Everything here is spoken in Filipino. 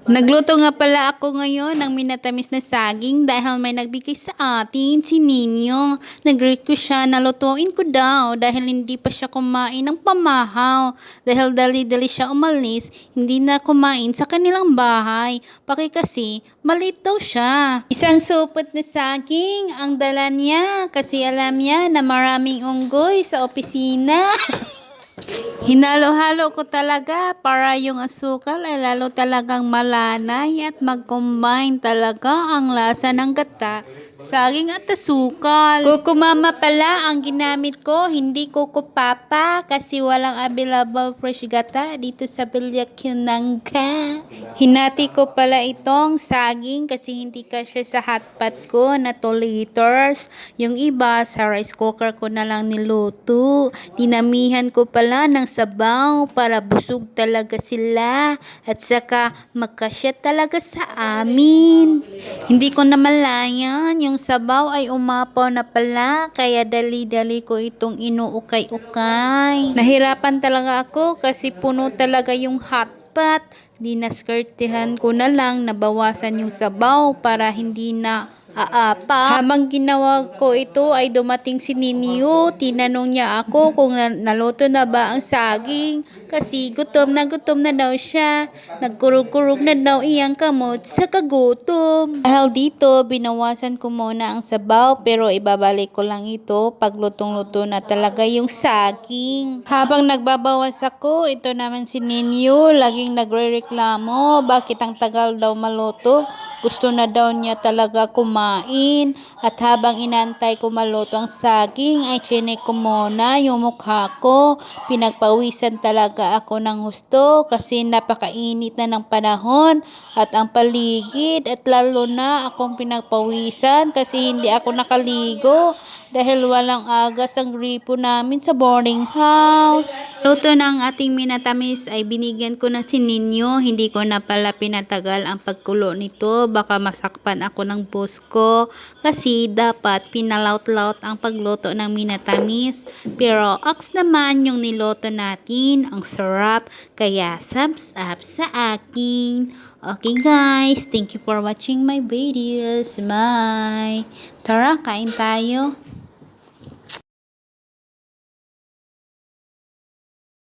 Nagluto nga pala ako ngayon ng minatamis na saging dahil may nagbigay sa atin, si Ninyo. Nag-request siya na lutuin ko daw dahil hindi pa siya kumain ng pamahaw. Dahil dali-dali siya umalis, hindi na kumain sa kanilang bahay. Paki kasi, maliit daw siya. Isang supot na saging ang dala niya kasi alam niya na maraming unggoy sa opisina. Hinalo-halo ko talaga para yung asukal ay lalo talagang malanay at mag-combine talaga ang lasa ng gata, saging at asukal. Kukumama pala ang ginamit ko, hindi kukupapa kasi walang available fresh gata dito sa Villaquiñonga. Hinati ko pala itong saging kasi hindi kasya sa hotpot ko na 2 liters. Yung iba sa rice cooker ko na lang niluto. Dinamihan ko pala ng sabaw para busog talaga sila at saka magkasya talaga sa amin. Hindi ko namalayan yung sabaw ay umapaw na pala kaya dali-dali ko itong inuukay-ukay. Nahirapan talaga ako kasi puno talaga yung hotpot. Dinaskertehan ko na lang nabawasan yung sabaw para hindi na aapa. Habang ginawa ko ito ay dumating si Ninyo. Tinanong niya ako kung naluto na ba ang saging kasi gutom na daw siya. Nagkurog-kurog na daw iyang kamot sa kagutom. Dahil dito, binawasan ko muna ang sabaw pero ibabalik ko lang ito pag lutong-luto na talaga yung saging. Habang nagbabawas ako, ito naman si Ninyo laging nagrereklamo bakit ang tagal daw maluto. Gusto na daw niya talaga kumain at habang inantay ko maluto ang saging ay chinek ko muna yung mukha ko. Pinagpawisan talaga ako ng husto kasi napakainit na ng panahon at ang paligid at lalo na akong pinagpawisan kasi hindi ako nakaligo dahil walang agas ang gripo namin sa boarding house. Luto ng ating minatamis ay binigyan ko ng si Ninyo. Hindi ko na pala pinatagal ang pagkulo nito. Baka masakpan ako ng boss ko kasi dapat pinalaut-laut ang pagluto ng minatamis. Pero ox naman yung niluto natin. Ang sarap. Kaya thumbs up sa akin. Okay guys, thank you for watching my videos. Bye! Tara, kain tayo.